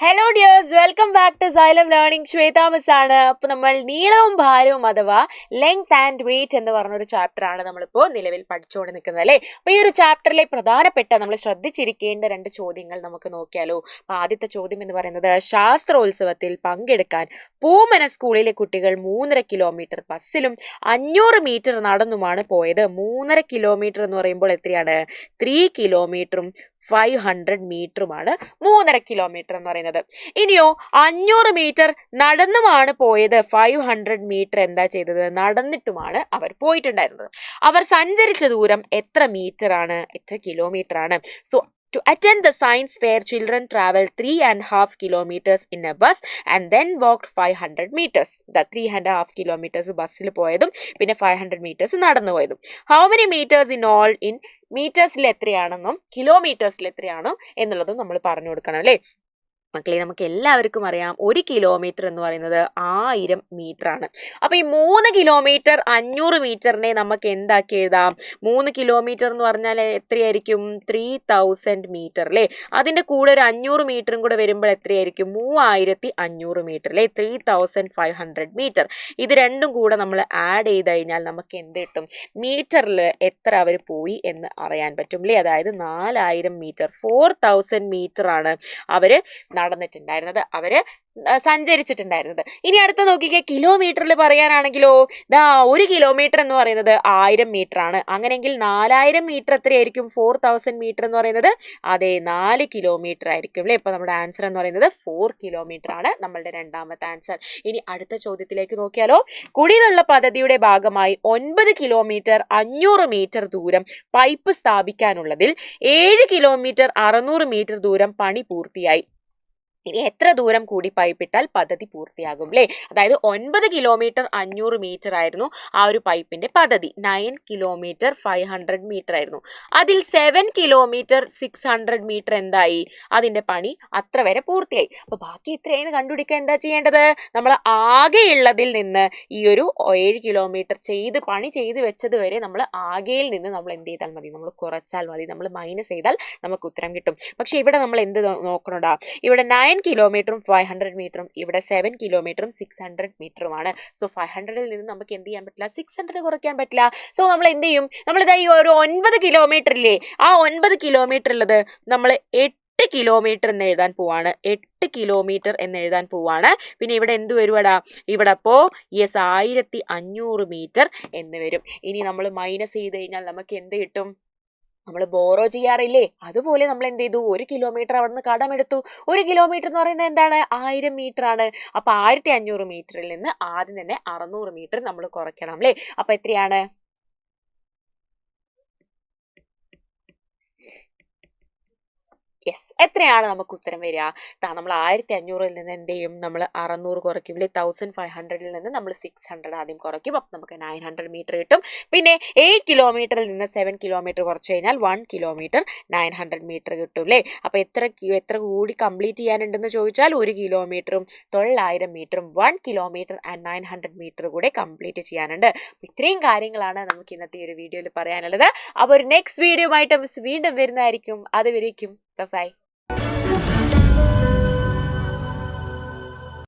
Hello dears, welcome back to Xylem learning. Shweta miss ആണ്. അപ്പോൾ നമ്മൾ നീളവും ഭാരവും അഥവാ ലെങ്ത് ആൻഡ് വെയിറ്റ് എന്ന് പറഞ്ഞൊരു ചാപ്റ്റർ ആണ് നമ്മളിപ്പോൾ നിലവിൽ പഠിച്ചുകൊണ്ട് നിൽക്കുന്നത് അല്ലേ. അപ്പോൾ ഈ ഒരു ചാപ്റ്ററിലെ പ്രധാനപ്പെട്ട നമ്മൾ ശ്രദ്ധിച്ചിരിക്കേണ്ട 2 ചോദ്യങ്ങൾ നമുക്ക് നോക്കിയാലോ. അപ്പോൾ ആദ്യത്തെ ചോദ്യം എന്ന് പറയുന്നത്, ശാസ്ത്രോത്സവത്തിൽ പങ്കെടുക്കാൻ പൂമന സ്കൂളിലെ കുട്ടികൾ 3.5 കിലോമീറ്റർ ബസ്സിലും 500 മീറ്റർ നടന്നുമാണ് പോയത്. 3.5 കിലോമീറ്റർ എന്ന് പറയുമ്പോൾ എത്രയാണ്? 3 കിലോമീറ്ററും 500 മീറ്ററുമാണ് 3.5 കിലോമീറ്റർ എന്ന് പറയുന്നത്. ഇനിയോ 500 മീറ്റർ നടന്നുമാണ് പോയത്. 500 മീറ്റർ എന്താ ചെയ്തത്? നടന്നിട്ടുമാണ് അവർ പോയിട്ടുണ്ടായിരുന്നത്. അവർ സഞ്ചരിച്ച ദൂരം എത്ര മീറ്റർ ആണ്? എത്ര കിലോമീറ്റർ ആണ്? So to attend the science fair, children traveled 3.5 kilometers in a bus and then walked 500 meters. The 3.5 kilometers ബസ്സിൽ പോയതും പിന്നെ 500 meters നടന്നു പോയതും. How many meters in all? in മീറ്റേഴ്സിൽ എത്രയാണെന്നും കിലോമീറ്റേഴ്സിൽ എത്രയാണോ എന്നുള്ളതും നമ്മൾ പറഞ്ഞു കൊടുക്കണം അല്ലേ. മക്കളെ, നമുക്ക് എല്ലാവർക്കും അറിയാം 1 കിലോമീറ്റർ എന്ന് പറയുന്നത് 1000 മീറ്റർ ആണ്. അപ്പൊ ഈ 3 കിലോമീറ്റർ 500 മീറ്ററിനെ നമുക്ക് എന്താക്കി എഴുതാം? 3 കിലോമീറ്റർ എന്ന് പറഞ്ഞാൽ എത്രയായിരിക്കും? 3000 മീറ്റർ അല്ലേ. അതിന്റെ കൂടെ ഒരു 500 മീറ്ററും കൂടെ വരുമ്പോൾ എത്രയായിരിക്കും? 3500 മീറ്റർ അല്ലേ. 3500 മീറ്റർ. ഇത് രണ്ടും കൂടെ നമ്മൾ ആഡ് ചെയ്ത് കഴിഞ്ഞാൽ നമുക്ക് എന്ത് കിട്ടും? മീറ്ററിൽ എത്ര അവർ പോയി എന്ന് അറിയാൻ പറ്റും അല്ലേ. അതായത് 4000 മീറ്റർ, 4000 മീറ്റർ ആണ് അവര് നടന്നിട്ടുണ്ടായിരുന്നത്, അവര് സഞ്ചരിച്ചിട്ടുണ്ടായിരുന്നത്. ഇനി അടുത്ത നോക്കിക്കേ, കിലോമീറ്ററിൽ പറയാനാണെങ്കിലോ 1 കിലോമീറ്റർ എന്ന് പറയുന്നത് 1000 മീറ്റർ ആണ്. അങ്ങനെയെങ്കിൽ 4000 മീറ്റർ എത്രയായിരിക്കും? 4000 മീറ്റർ എന്ന് പറയുന്നത് അതെ 4 കിലോമീറ്റർ ആയിരിക്കും അല്ലേ. ഇപ്പൊ നമ്മുടെ ആൻസർ എന്ന് പറയുന്നത് 4 കിലോമീറ്റർ ആണ് നമ്മളുടെ രണ്ടാമത്തെ ആൻസർ. ഇനി അടുത്ത ചോദ്യത്തിലേക്ക് നോക്കിയാലോ. കുടിവെള്ള പദ്ധതിയുടെ ഭാഗമായി 9 കിലോമീറ്റർ 500 മീറ്റർ ദൂരം പൈപ്പ് സ്ഥാപിക്കാനുള്ളതിൽ 7 കിലോമീറ്റർ 600 മീറ്റർ ദൂരം പണി പൂർത്തിയായി. ഇനി എത്ര ദൂരം കൂടി പൈപ്പിട്ടാൽ പദ്ധതി പൂർത്തിയാകും അല്ലേ. അതായത് 9 കിലോമീറ്റർ 500 മീറ്റർ ആയിരുന്നു ആ ഒരു പൈപ്പിന്റെ പദ്ധതി. 9 കിലോമീറ്റർ 500 മീറ്റർ ആയിരുന്നു. അതിൽ 7 കിലോമീറ്റർ 600 മീറ്റർ എന്തായി? അതിന്റെ പണി അത്ര വരെ പൂർത്തിയായി. അപ്പൊ ബാക്കി എത്രയാണെന്ന് കണ്ടുപിടിക്കാൻ എന്താ ചെയ്യേണ്ടത്? നമ്മൾ ആകെയുള്ളതിൽ നിന്ന് ഈ ഒരു 7 കിലോമീറ്റർ പണി ചെയ്ത് വെച്ചത് വരെ നമ്മൾ ആകെയിൽ നിന്ന് നമ്മൾ എന്ത് ചെയ്താൽ മതി? നമ്മൾ കുറച്ചാൽ മതി. നമ്മൾ മൈനസ് ചെയ്താൽ നമുക്ക് ഉത്തരം കിട്ടും. പക്ഷെ ഇവിടെ നമ്മൾ എന്ത് നോക്കണോടാ? ഇവിടെ 9 കിലോമീറ്ററും 500 മീറ്ററും, ഇവിടെ 7 കിലോമീറ്ററും 600 മീറ്ററുമാണ്. സോ 500ൽ നിന്ന് നമുക്ക് എന്ത് ചെയ്യാൻ പറ്റില്ല? 600 കുറയ്ക്കാൻ പറ്റില്ല. സോ നമ്മൾ എന്ത് ചെയ്യും? നമ്മളിതാ ഈ ഒരു 9 കിലോമീറ്റർ ഇല്ലേ, ആ 9 കിലോമീറ്റർ ഉള്ളത് നമ്മൾ 8 കിലോമീറ്റർ എന്ന് എഴുതാൻ പോവാണ്. 8 കിലോമീറ്റർ എന്ന് എഴുതാൻ പോവാണ്. പിന്നെ ഇവിടെ എന്ത് വരുവാടാ? ഇവിടെ അപ്പോ 1500 മീറ്റർ എന്ന് വരും. ഇനി നമ്മൾ മൈനസ് ചെയ്ത് കഴിഞ്ഞാൽ നമുക്ക് എന്ത് കിട്ടും? നമ്മൾ ബോറോ ചെയ്യാറില്ലേ, അതുപോലെ നമ്മൾ എന്ത് ചെയ്തു? 1 കിലോമീറ്റർ അവിടെ നിന്ന് കടമെടുത്തു. 1 കിലോമീറ്റർ എന്ന് പറയുന്നത് എന്താണ്? 1000 മീറ്റർ ആണ്. അപ്പൊ 1500 മീറ്ററിൽ നിന്ന് ആദ്യം തന്നെ 600 മീറ്റർ നമ്മൾ കുറയ്ക്കണം അല്ലേ. അപ്പൊ എത്രയാണ്? യെസ്, എത്രയാണ് നമുക്ക് ഉത്തരം വരിക? നമ്മൾ 1500ൽ നിന്ന് എന്ത് ചെയ്യും? നമ്മൾ 600 കുറയ്ക്കും അല്ലേ. 1500ൽ നിന്ന് നമ്മൾ 600 ആദ്യം കുറയ്ക്കും. അപ്പം നമുക്ക് 900 മീറ്റർ കിട്ടും. പിന്നെ 8 കിലോമീറ്ററിൽ നിന്ന് 7 കിലോമീറ്റർ കുറച്ച് കഴിഞ്ഞാൽ 1 കിലോമീറ്റർ 900 മീറ്റർ കിട്ടും അല്ലേ. അപ്പം എത്ര കൂടി കംപ്ലീറ്റ് ചെയ്യാനുണ്ടെന്ന് ചോദിച്ചാൽ 1 കിലോമീറ്ററും 900 മീറ്ററും 1 കിലോമീറ്റർ ആൻഡ് 900 മീറ്റർ കൂടെ കംപ്ലീറ്റ് ചെയ്യാനുണ്ട്. ഇത്രയും കാര്യങ്ങളാണ് നമുക്ക് ഇന്നത്തെ ഒരു വീഡിയോയിൽ പറയാനുള്ളത്. അപ്പോൾ ഒരു നെക്സ്റ്റ് വീഡിയോ ആയിട്ട് മിസ് വീണ്ടും വരുന്നതായിരിക്കും. അതുവരേക്കും ബൈ.